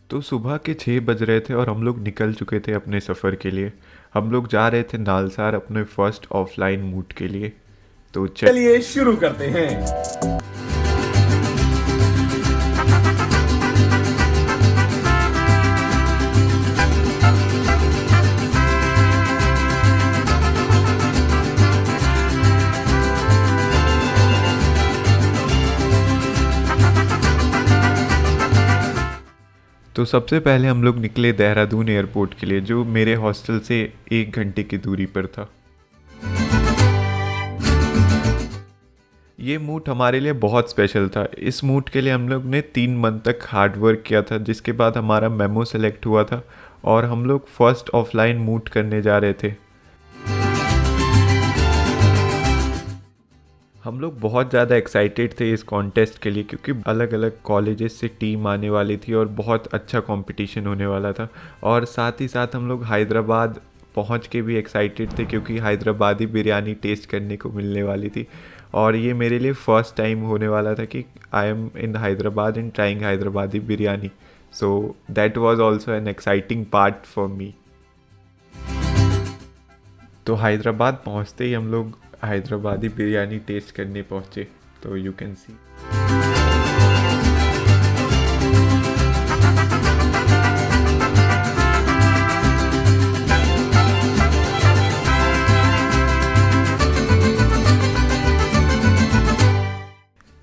तो सुबह के 6 बज रहे थे और हम लोग निकल चुके थे अपने सफ़र के लिए। हम लोग जा रहे थे नालसार अपने फर्स्ट ऑफलाइन मूट के लिए। तो चलिए शुरू करते हैं। तो सबसे पहले हम लोग निकले देहरादून एयरपोर्ट के लिए, जो मेरे हॉस्टल से 1 घंटे की दूरी पर था। ये मूट हमारे लिए बहुत स्पेशल था। इस मूट के लिए हम लोग ने 3 मंथ तक हार्ड वर्क किया था, जिसके बाद हमारा मेमो सेलेक्ट हुआ था और हम लोग फर्स्ट ऑफलाइन मूट करने जा रहे थे। हम लोग बहुत ज़्यादा एक्साइटेड थे इस कॉन्टेस्ट के लिए, क्योंकि अलग अलग कॉलेजेस से टीम आने वाली थी और बहुत अच्छा कंपटीशन होने वाला था। और साथ ही साथ हम लोग हैदराबाद पहुंच के भी एक्साइटेड थे, क्योंकि हैदराबादी बिरयानी टेस्ट करने को मिलने वाली थी। और ये मेरे लिए फ़र्स्ट टाइम होने वाला था कि I am in Hyderabad and trying Hyderabadi biryani. So that was also an exciting part for me. तो हैदराबाद पहुंचते ही हम लोग हैदराबादी बिरयानी टेस्ट करने पहुंचे। तो यू कैन सी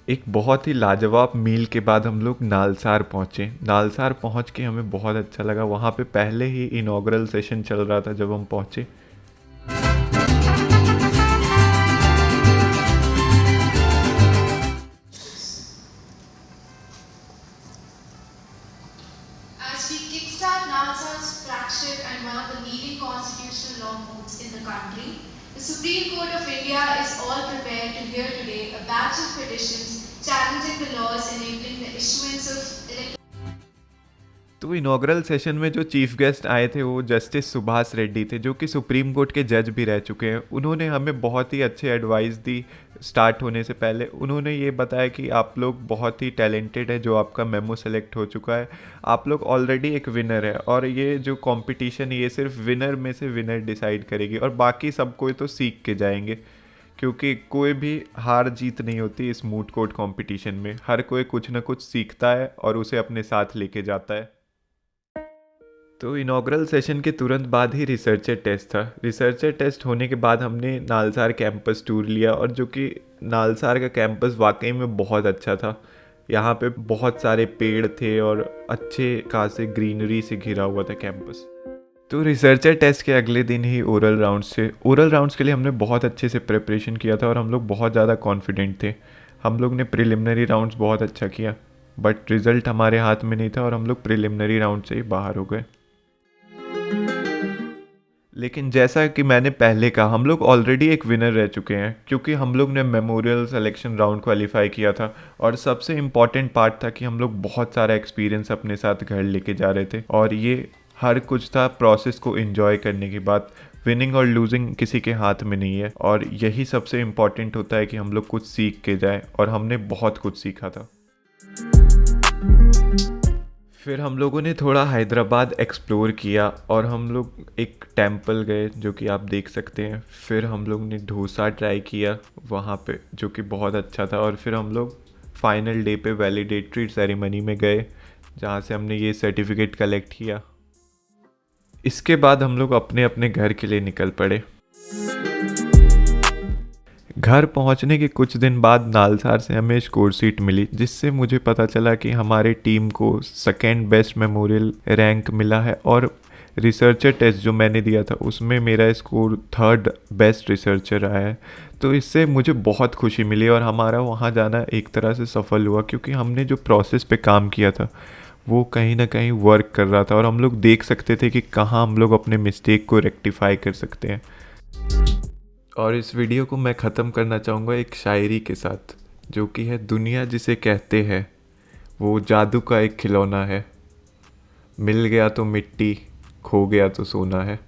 एक बहुत ही लाजवाब मील के बाद हम लोग नालसार पहुँचे। नालसार पहुँच के हमें बहुत अच्छा लगा। वहाँ पे पहले ही इनॉग्रल सेशन चल रहा था जब हम पहुँचे। As we kickstart Nalsa's flagship and one of the leading constitutional law moves in the country, the Supreme Court of India is all prepared to hear today a batch of petitions challenging the laws enabling the issuance of electoral. तो inaugural session में जो chief guest आए थे वो justice Subhash Reddy थे, जो कि supreme court के जज भी रह चुके हैं। उन्होंने हमें बहुत ही अच्छे एडवाइस दी स्टार्ट होने से पहले। उन्होंने ये बताया कि आप लोग बहुत ही टैलेंटेड है, जो आपका मेमो सेलेक्ट हो चुका है, आप लोग ऑलरेडी एक विनर है, और ये जो कंपटीशन ये सिर्फ विनर में से विनर डिसाइड करेगी, और बाकी सब कोई तो सीख के जाएंगे, क्योंकि कोई भी हार जीत नहीं होती इस मूट कोर्ट कंपटीशन में। हर कोई कुछ ना कुछ सीखता है और उसे अपने साथ लेके जाता है। तो इनॉग्रल सेशन के तुरंत बाद ही रिसर्चर टेस्ट था। रिसर्चर टेस्ट होने के बाद हमने नालसार कैंपस टूर लिया, और जो कि नालसार का कैंपस वाकई में बहुत अच्छा था। यहाँ पे बहुत सारे पेड़ थे और अच्छे खासे ग्रीनरी से घिरा हुआ था कैंपस। तो रिसर्चर टेस्ट के अगले दिन ही ओरल राउंड्स थे। ओरल राउंड्स के लिए हमने बहुत अच्छे से प्रिपरेशन किया था और हम लोग बहुत ज़्यादा कॉन्फिडेंट थे। हम लोग ने प्रिलिमिनरी राउंड्स बहुत अच्छा किया, बट रिज़ल्ट हमारे हाथ में नहीं था और हम लोग प्रिलिमिनरी राउंड से ही बाहर हो गए। लेकिन जैसा कि मैंने पहले कहा, हम लोग ऑलरेडी एक विनर रह चुके हैं, क्योंकि हम लोग ने मेमोरियल सिलेक्शन राउंड क्वालिफाई किया था। और सबसे इम्पॉर्टेंट पार्ट था कि हम लोग बहुत सारा एक्सपीरियंस अपने साथ घर लेके जा रहे थे, और ये हर कुछ था प्रोसेस को एंजॉय करने की बात। विनिंग और लूजिंग किसी के हाथ में नहीं है, और यही सबसे इम्पॉर्टेंट होता है कि हम लोग कुछ सीख के जाएं, और हमने बहुत कुछ सीखा था। फिर हम लोगों ने थोड़ा हैदराबाद एक्सप्लोर किया और हम लोग एक टेंपल गए, जो कि आप देख सकते हैं। फिर हम लोग ने डोसा ट्राई किया वहाँ पे, जो कि बहुत अच्छा था। और फिर हम लोग फाइनल डे पे वैलिडेटरी सेरेमनी में गए, जहाँ से हमने ये सर्टिफिकेट कलेक्ट किया। इसके बाद हम लोग अपने अपने घर के लिए निकल पड़े। घर पहुंचने के कुछ दिन बाद नालसार से हमें स्कोर शीट मिली, जिससे मुझे पता चला कि हमारे टीम को सेकेंड बेस्ट मेमोरियल रैंक मिला है, और रिसर्चर टेस्ट जो मैंने दिया था उसमें मेरा स्कोर थर्ड बेस्ट रिसर्चर आया है। तो इससे मुझे बहुत खुशी मिली, और हमारा वहाँ जाना एक तरह से सफल हुआ, क्योंकि हमने जो प्रोसेस पे काम किया था वो कहीं ना कहीं वर्क कर रहा था, और हम लोग देख सकते थे कि कहाँ हम लोग अपने मिस्टेक को रेक्टिफाई कर सकते हैं। और इस वीडियो को मैं ख़त्म करना चाहूँगा एक शायरी के साथ, जो कि है, दुनिया जिसे कहते हैं वो जादू का एक खिलौना है, मिल गया तो मिट्टी, खो गया तो सोना है।